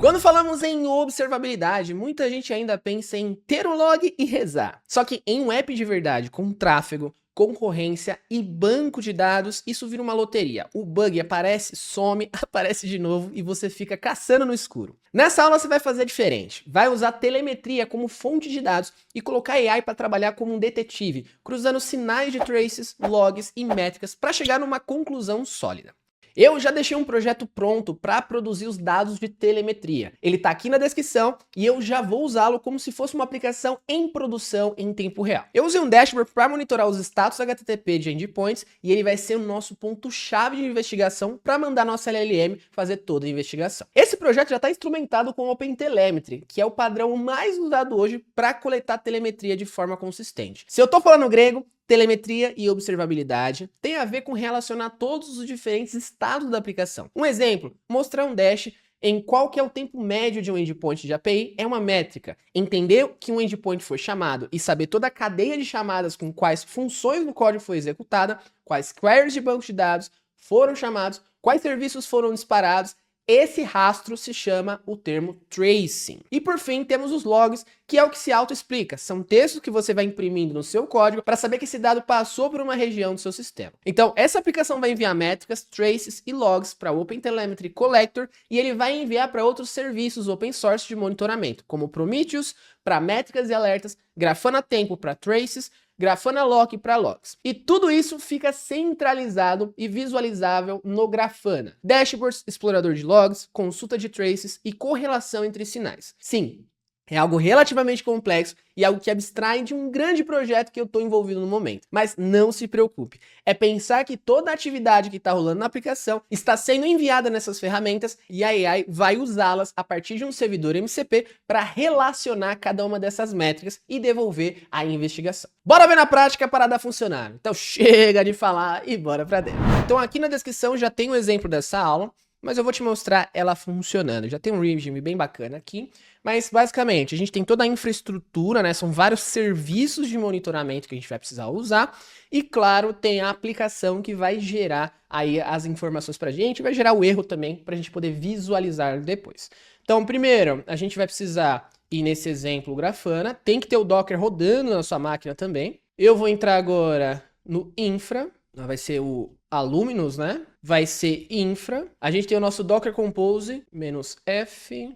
Quando falamos em observabilidade, muita gente ainda pensa em ter um log e rezar. Só que em um app de verdade, com tráfego, concorrência e banco de dados, isso vira uma loteria. O bug aparece, some, aparece de novo e você fica caçando no escuro. Nessa aula você vai fazer diferente. Vai usar telemetria como fonte de dados e colocar AI para trabalhar como um detetive, cruzando sinais de traces, logs e métricas para chegar numa conclusão sólida. Eu já deixei um projeto pronto para produzir os dados de telemetria. Ele está aqui na descrição e eu já vou usá-lo como se fosse uma aplicação em produção em tempo real. Eu usei um dashboard para monitorar os status HTTP de endpoints e ele vai ser o nosso ponto-chave de investigação para mandar nossa LLM fazer toda a investigação. Esse projeto já está instrumentado com o OpenTelemetry, que é o padrão mais usado hoje para coletar telemetria de forma consistente. Se eu estou falando grego, telemetria e observabilidade tem a ver com relacionar todos os diferentes estados da aplicação. Um exemplo, mostrar um dash em qual que é o tempo médio de um endpoint de API é uma métrica. Entender que um endpoint foi chamado e saber toda a cadeia de chamadas com quais funções do código foi executada, quais queries de banco de dados foram chamados, quais serviços foram disparados. Esse rastro se chama o termo tracing. E por fim, temos os logs, que é o que se auto-explica. São textos que você vai imprimindo no seu código para saber que esse dado passou por uma região do seu sistema. Então, essa aplicação vai enviar métricas, traces e logs para o OpenTelemetry Collector e ele vai enviar para outros serviços open source de monitoramento, como Prometheus para métricas e alertas, Grafana Tempo para traces, Grafana Lock para logs. E tudo isso fica centralizado e visualizável no Grafana. Dashboards, explorador de logs, consulta de traces e correlação entre sinais. Sim, é algo relativamente complexo e algo que abstrai de um grande projeto que eu estou envolvido no momento. Mas não se preocupe, é pensar que toda a atividade que está rolando na aplicação está sendo enviada nessas ferramentas e a AI vai usá-las a partir de um servidor MCP para relacionar cada uma dessas métricas e devolver a investigação. Bora ver na prática a parada funcionar. Então chega de falar e bora para dentro. Então aqui na descrição já tem um exemplo dessa aula, mas eu vou te mostrar ela funcionando. Já tem um regime bem bacana aqui, mas basicamente a gente tem toda a infraestrutura, né? São vários serviços de monitoramento que a gente vai precisar usar e claro, tem a aplicação que vai gerar aí as informações pra gente, vai gerar o erro também pra gente poder visualizar depois. Então, primeiro, a gente vai precisar ir nesse exemplo Grafana, tem que ter o Docker rodando na sua máquina também. Eu vou entrar agora no infra, vai ser o Aluminous, né? Vai ser infra. A gente tem o nosso Docker Compose, -f,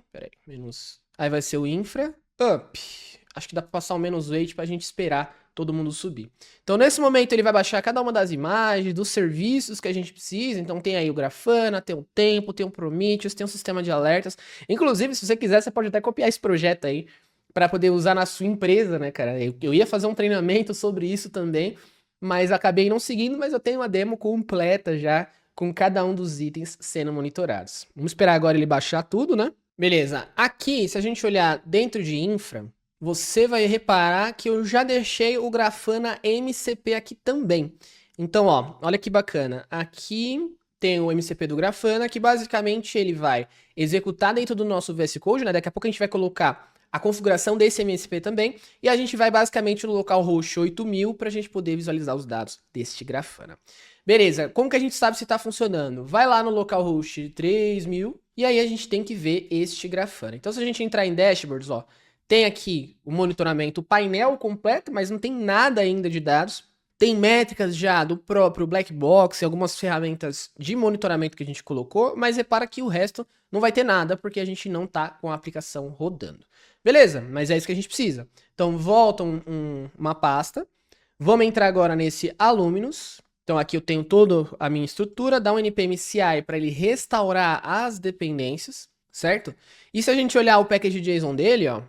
aí vai ser o infra, up. Acho que dá para passar o -8 para a gente esperar todo mundo subir. Então, nesse momento, ele vai baixar cada uma das imagens, dos serviços que a gente precisa. Então, tem aí o Grafana, tem o Tempo, tem o Prometheus, tem um sistema de alertas. Inclusive, se você quiser, você pode até copiar esse projeto aí para poder usar na sua empresa, né, cara? Eu ia fazer um treinamento sobre isso também, mas acabei não seguindo, mas eu tenho uma demo completa já, com cada um dos itens sendo monitorados. Vamos esperar agora ele baixar tudo, né? Beleza, aqui, se a gente olhar dentro de infra, você vai reparar que eu já deixei o Grafana MCP aqui também. Então, ó, olha que bacana. Aqui tem o MCP do Grafana, que basicamente ele vai executar dentro do nosso VS Code, né? Daqui a pouco a gente vai colocar a configuração desse MCP também, e a gente vai basicamente no localhost 8000 para a gente poder visualizar os dados deste Grafana. Beleza, como que a gente sabe se está funcionando? Vai lá no localhost 3000 e aí a gente tem que ver este Grafana. Então se a gente entrar em dashboards, ó, tem aqui o monitoramento, o painel completo, mas não tem nada ainda de dados. Tem métricas já do próprio Black Box e algumas ferramentas de monitoramento que a gente colocou, mas repara que o resto não vai ter nada porque a gente não está com a aplicação rodando. Beleza, mas é isso que a gente precisa. Então volta uma pasta, vamos entrar agora nesse Aluminous. Então aqui eu tenho toda a minha estrutura, dá um npm CI para ele restaurar as dependências, certo? E se a gente olhar o package.json dele, ó,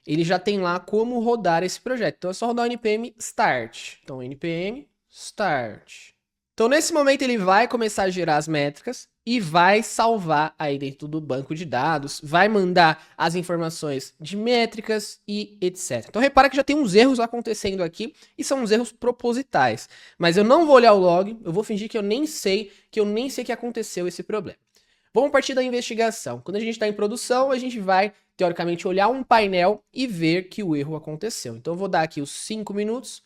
ele já tem lá como rodar esse projeto. Então é só rodar o npm start. Então npm start. Então nesse momento ele vai começar a gerar as métricas e vai salvar aí dentro do banco de dados, vai mandar as informações de métricas e etc. Então repara que já tem uns erros acontecendo aqui e são uns erros propositais. Mas eu não vou olhar o log, eu vou fingir que eu nem sei que aconteceu esse problema. Vamos partir da investigação. Quando a gente está em produção, a gente vai, teoricamente, olhar um painel e ver que o erro aconteceu. Então eu vou dar aqui os 5 minutos,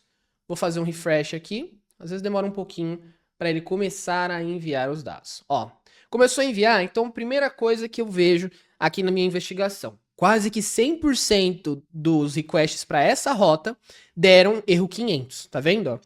vou fazer um refresh aqui, às vezes demora um pouquinho para ele começar a enviar os dados. Ó, começou a enviar, então a primeira coisa que eu vejo aqui na minha investigação. Quase que 100% dos requests para essa rota deram erro 500, tá vendo? Ó?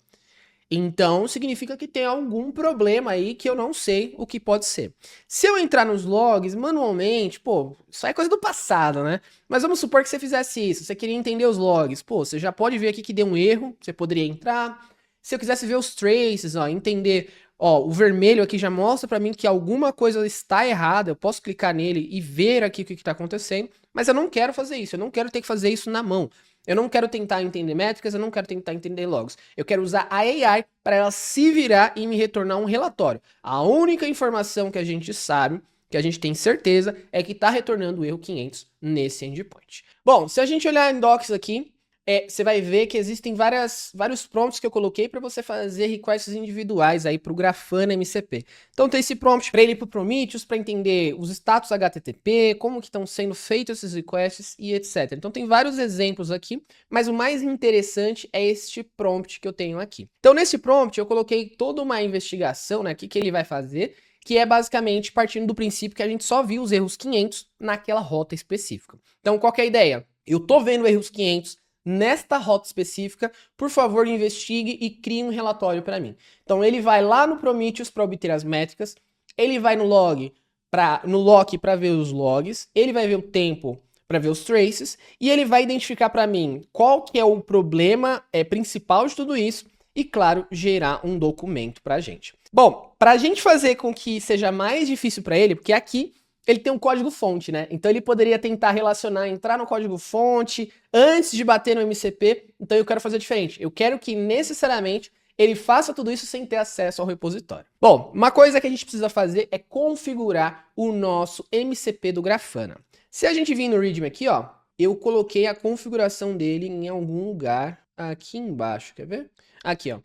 Então, significa que tem algum problema aí que eu não sei o que pode ser. Se eu entrar nos logs manualmente, pô, isso aí é coisa do passado, né? Mas vamos supor que você fizesse isso, você queria entender os logs. Pô, você já pode ver aqui que deu um erro, você poderia entrar. Se eu quisesse ver os traces, ó, entender, ó, o vermelho aqui já mostra pra mim que alguma coisa está errada, eu posso clicar nele e ver aqui o que está acontecendo, mas eu não quero fazer isso, eu não quero ter que fazer isso na mão. Eu não quero tentar entender métricas, eu não quero tentar entender logs. Eu quero usar a AI para ela se virar e me retornar um relatório. A única informação que a gente sabe, que a gente tem certeza, é que está retornando o erro 500 nesse endpoint. Bom, se a gente olhar em docs aqui, você vai ver que existem vários prompts que eu coloquei para você fazer requests individuais aí para o Grafana MCP. Então tem esse prompt para ele ir para o Prometheus, para entender os status HTTP, como que estão sendo feitos esses requests e etc. Então tem vários exemplos aqui, mas o mais interessante é este prompt que eu tenho aqui. Então nesse prompt eu coloquei toda uma investigação, né, que ele vai fazer, que é basicamente partindo do princípio que a gente só viu os erros 500 naquela rota específica. Então qual que é a ideia? Eu tô vendo erros 500 nesta rota específica, por favor investigue e crie um relatório para mim. Então ele vai lá no Prometheus para obter as métricas, ele vai no lock para ver os logs, ele vai ver o tempo para ver os traces e ele vai identificar para mim qual que é o problema principal de tudo isso e, claro, gerar um documento para a gente. Bom, para a gente fazer com que seja mais difícil para ele, porque aqui ele tem um código-fonte, né? Então ele poderia tentar relacionar, entrar no código-fonte antes de bater no MCP. Então eu quero fazer diferente. Eu quero que necessariamente ele faça tudo isso sem ter acesso ao repositório. Bom, uma coisa que a gente precisa fazer é configurar o nosso MCP do Grafana. Se a gente vir no README aqui, ó, eu coloquei a configuração dele em algum lugar aqui embaixo, quer ver? Aqui, ó.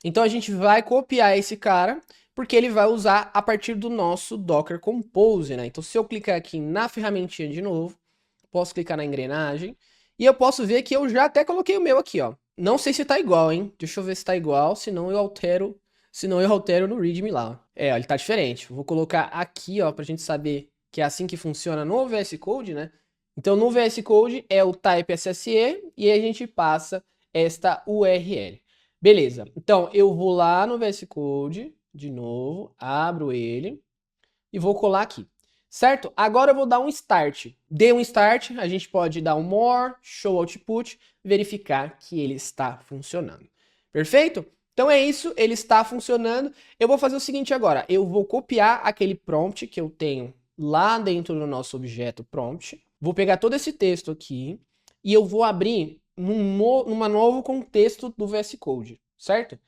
Então a gente vai copiar esse cara, porque ele vai usar a partir do nosso Docker Compose, né? Então se eu clicar aqui na ferramentinha de novo, posso clicar na engrenagem, e eu posso ver que eu já até coloquei o meu aqui, ó. Não sei se tá igual, hein? Deixa eu ver se tá igual, senão eu altero no README lá. Ó. Ó, ele tá diferente. Vou colocar aqui, ó, pra gente saber que é assim que funciona no VS Code, né? Então no VS Code é o type SSE e a gente passa esta URL. Beleza, então eu vou lá no VS Code, de novo, abro ele e vou colar aqui, certo? Agora eu vou dar um start. Dei um start, a gente pode dar um more, show output, verificar que ele está funcionando. Perfeito? Então é isso, ele está funcionando. Eu vou fazer o seguinte agora, eu vou copiar aquele prompt que eu tenho lá dentro do nosso objeto prompt, vou pegar todo esse texto aqui e eu vou abrir numa novo contexto do VS Code, certo?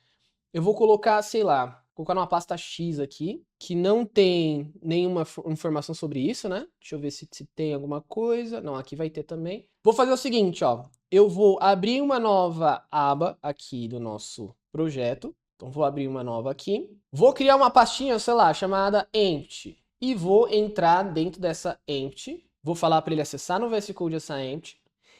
Eu vou colocar, sei lá, colocar numa pasta X aqui, que não tem nenhuma informação sobre isso, né? Deixa eu ver se tem alguma coisa. Não, aqui vai ter também. Vou fazer o seguinte, ó. Eu vou abrir uma nova aba aqui do nosso projeto. Então, vou abrir uma nova aqui. Vou criar uma pastinha, sei lá, chamada empty. E vou entrar dentro dessa empty. Vou falar para ele acessar no VS Code essa empty.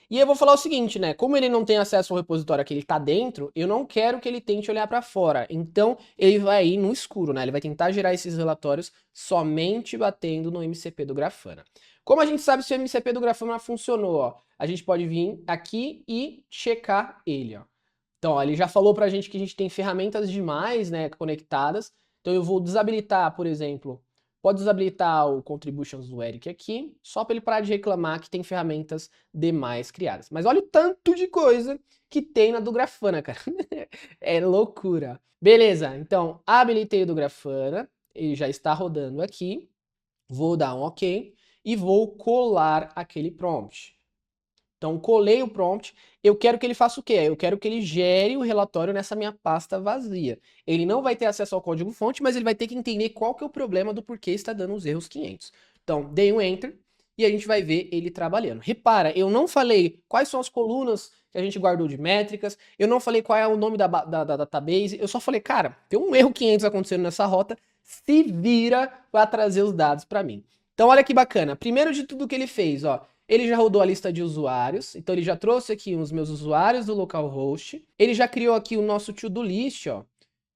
E eu vou falar o seguinte, né? Como ele não tem acesso ao repositório que ele tá dentro, eu não quero que ele tente olhar para fora. Então, ele vai ir no escuro, né? Ele vai tentar gerar esses relatórios somente batendo no MCP do Grafana. Como a gente sabe se o MCP do Grafana funcionou, ó? A gente pode vir aqui e checar ele, ó. Então, ó, ele já falou pra gente que a gente tem ferramentas demais, né, conectadas. Então, eu vou desabilitar, por exemplo, pode desabilitar o Contributions do Eric aqui, só para ele parar de reclamar que tem ferramentas demais criadas. Mas olha o tanto de coisa que tem na do Grafana, cara. É loucura. Beleza, então habilitei o do Grafana, ele já está rodando aqui. Vou dar um OK e vou colar aquele prompt. Então, colei o prompt, eu quero que ele faça o quê? Eu quero que ele gere o relatório nessa minha pasta vazia. Ele não vai ter acesso ao código-fonte, mas ele vai ter que entender qual que é o problema do porquê está dando os erros 500. Então, dei um Enter e a gente vai ver ele trabalhando. Repara, eu não falei quais são as colunas que a gente guardou de métricas, eu não falei qual é o nome da database, eu só falei, cara, tem um erro 500 acontecendo nessa rota, se vira para trazer os dados para mim. Então, olha que bacana. Primeiro de tudo que ele fez, ó, ele já rodou a lista de usuários, então ele já trouxe aqui os meus usuários do localhost, ele já criou aqui o nosso to-do list, ó,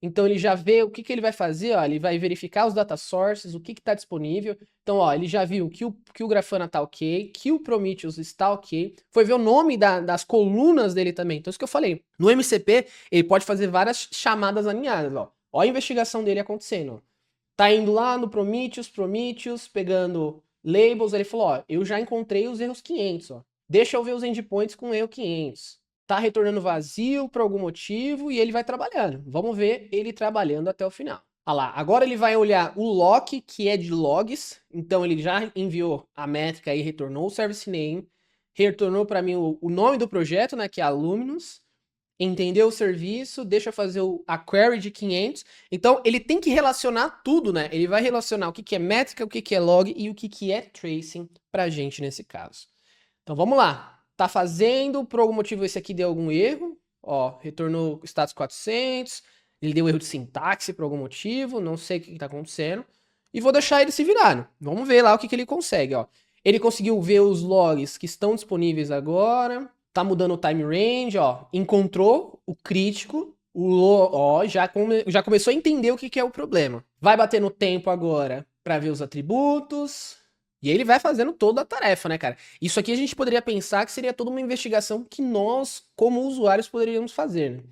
Então ele já vê o que, que ele vai fazer, ó, ele vai verificar os data sources, o que está disponível. Então, ó, ele já viu que o Grafana está ok, que o Prometheus está ok. Foi ver o nome das colunas dele também. Então, isso que eu falei. No MCP, ele pode fazer várias chamadas alinhadas, ó. Ó a investigação dele acontecendo, ó. Tá indo lá no Prometheus, pegando labels, ele falou, ó, eu já encontrei os erros 500, ó. Deixa eu ver os endpoints com erro 500. Tá retornando vazio por algum motivo e ele vai trabalhando. Vamos ver ele trabalhando até o final. Olha lá, agora ele vai olhar o lock, que é de logs. Então ele já enviou a métrica e retornou o service name. Retornou para mim o nome do projeto, né, que é a Luminous. Entendeu o serviço, deixa eu fazer a query de 500. Então, ele tem que relacionar tudo, né? Ele vai relacionar o que, que é métrica, o que, que é log e o que, que é tracing pra gente nesse caso. Então, vamos lá. Tá fazendo, por algum motivo esse aqui deu algum erro. Ó, retornou status 400. Ele deu erro de sintaxe por algum motivo, não sei o que, que tá acontecendo. E vou deixar ele se virando. Vamos ver lá o que, que ele consegue, ó. Ele conseguiu ver os logs que estão disponíveis agora. Tá mudando o time range, ó. Encontrou o crítico, ó, já começou a entender o que, que é o problema. Vai bater no tempo agora para ver os atributos. E ele vai fazendo toda a tarefa, né, cara? Isso aqui a gente poderia pensar que seria toda uma investigação que nós, como usuários, poderíamos fazer, né?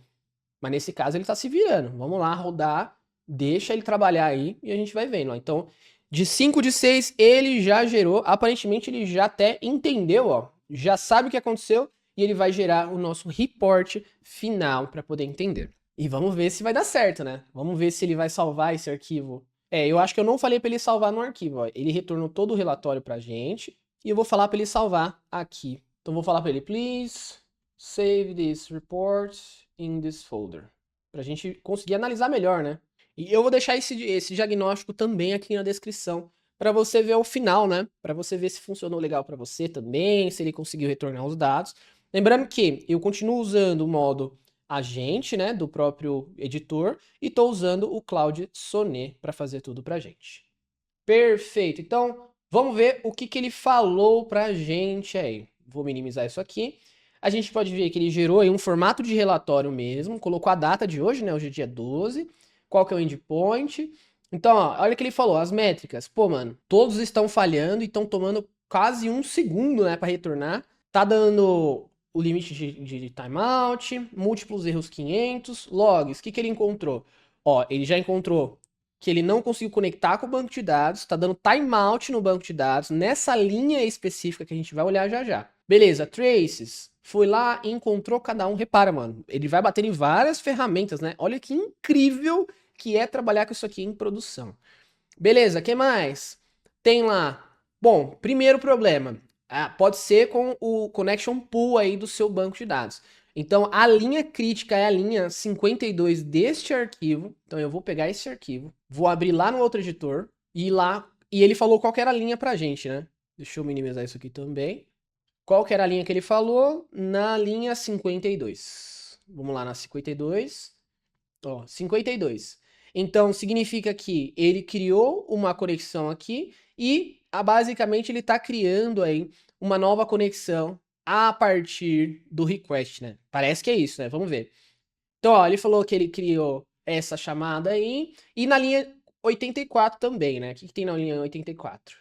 Mas nesse caso ele tá se virando. Vamos lá, rodar, deixa ele trabalhar aí e a gente vai vendo, ó. Então, de 5 de 6, ele já gerou. Aparentemente ele já até entendeu, ó. Já sabe o que aconteceu e ele vai gerar o nosso report final para poder entender. E vamos ver se vai dar certo, né? Vamos ver se ele vai salvar esse arquivo. Eu acho que eu não falei para ele salvar no arquivo, ó. Ele retornou todo o relatório pra gente e eu vou falar para ele salvar aqui. Então vou falar para ele, please save this report in this folder. Pra gente conseguir analisar melhor, né? E eu vou deixar esse diagnóstico também aqui na descrição para você ver o final, né? Para você ver se funcionou legal para você também, se ele conseguiu retornar os dados. Lembrando que eu continuo usando o modo agente, né, do próprio editor, e estou usando o Cloud Sonnet para fazer tudo pra gente. Perfeito. Então, vamos ver o que, que ele falou pra gente aí. Vou minimizar isso aqui. A gente pode ver que ele gerou aí um formato de relatório mesmo, colocou a data de hoje, né, hoje é dia 12, qual que é o endpoint. Então, ó, olha o que ele falou, as métricas. Pô, mano, todos estão falhando e estão tomando quase um segundo, né, para retornar. Tá dando o limite de timeout, múltiplos erros 500, logs, o que, que ele encontrou? Ó, ele já encontrou que ele não conseguiu conectar com o banco de dados, tá dando timeout no banco de dados, nessa linha específica que a gente vai olhar já já. Beleza, traces, foi lá e encontrou cada um. Repara, mano, ele vai bater em várias ferramentas, né? Olha que incrível que é trabalhar com isso aqui em produção. Beleza, que mais? Tem lá, bom, primeiro problema, pode ser com o connection pool aí do seu banco de dados. Então, a linha crítica é a linha 52 deste arquivo. Então, eu vou pegar esse arquivo, vou abrir lá no outro editor e ir lá. E ele falou qual que era a linha pra gente, né? Deixa eu minimizar isso aqui também. Qual que era a linha que ele falou? Na linha 52. Vamos lá na 52. Ó, 52. Então, significa que ele criou uma conexão aqui e, basicamente, ele está criando aí uma nova conexão a partir do request, né? Parece que é isso, né? Vamos ver. Então, ó, ele falou que ele criou essa chamada aí e na linha 84 também, né? O que, que tem na linha 84?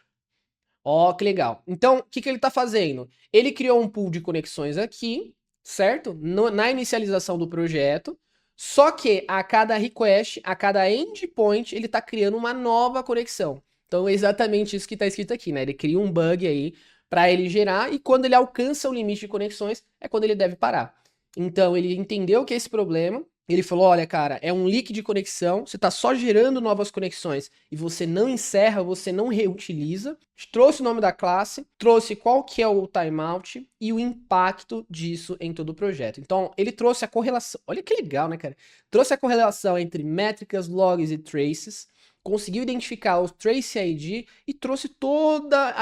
Ó, que legal. Então, o que, que ele está fazendo? Ele criou um pool de conexões aqui, certo? Na inicialização do projeto. Só que a cada request, a cada endpoint, ele está criando uma nova conexão. Então, é exatamente isso que está escrito aqui, né? Ele cria um bug aí para ele gerar e quando ele alcança o limite de conexões, é quando ele deve parar. Então, ele entendeu que é esse problema. Ele falou, olha, cara, é um leak de conexão, você está só gerando novas conexões e você não encerra, você não reutiliza. Trouxe o nome da classe, trouxe qual que é o timeout e o impacto disso em todo o projeto. Então, ele trouxe a correlação, olha que legal, né, cara? Trouxe a correlação entre métricas, logs e traces, conseguiu identificar o trace ID e trouxe toda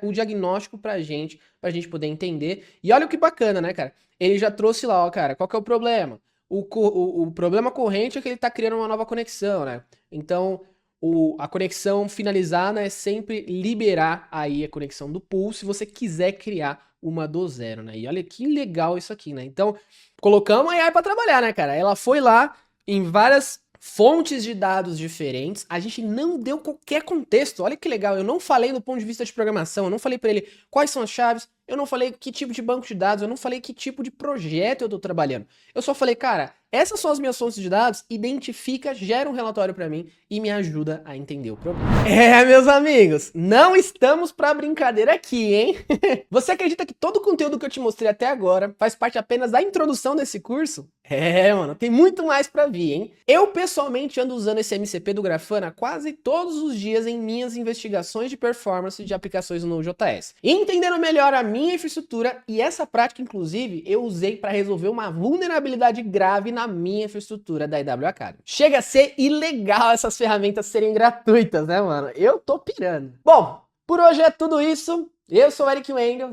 o diagnóstico pra gente poder entender. E olha que bacana, né, cara? Ele já trouxe lá, ó, cara, qual que é o problema? O problema corrente é que ele está criando uma nova conexão, né? Então, a conexão finalizada é sempre liberar aí a conexão do pool se você quiser criar uma do zero, né? E olha que legal isso aqui, né? Então, colocamos a AI para trabalhar, né, cara? Ela foi lá em várias fontes de dados diferentes, a gente não deu qualquer contexto. Olha que legal, eu não falei do ponto de vista de programação, eu não falei para ele quais são as chaves, eu não falei que tipo de banco de dados, eu não falei que tipo de projeto eu tô trabalhando. Eu só falei, cara, essas são as minhas fontes de dados, identifica, gera um relatório para mim e me ajuda a entender o problema. Meus amigos, não estamos pra brincadeira aqui, hein? Você acredita que todo o conteúdo que eu te mostrei até agora faz parte apenas da introdução desse curso? Mano, tem muito mais pra vir, hein? Eu pessoalmente ando usando esse MCP do Grafana quase todos os dias em minhas investigações de performance de aplicações no Node.js, entendendo melhor a minha infraestrutura, e essa prática, inclusive, eu usei para resolver uma vulnerabilidade grave na minha infraestrutura da AWS Academy. Chega a ser ilegal essas ferramentas serem gratuitas, né, mano? Eu tô pirando. Bom, por hoje é tudo isso. Eu sou o Eric Wendel.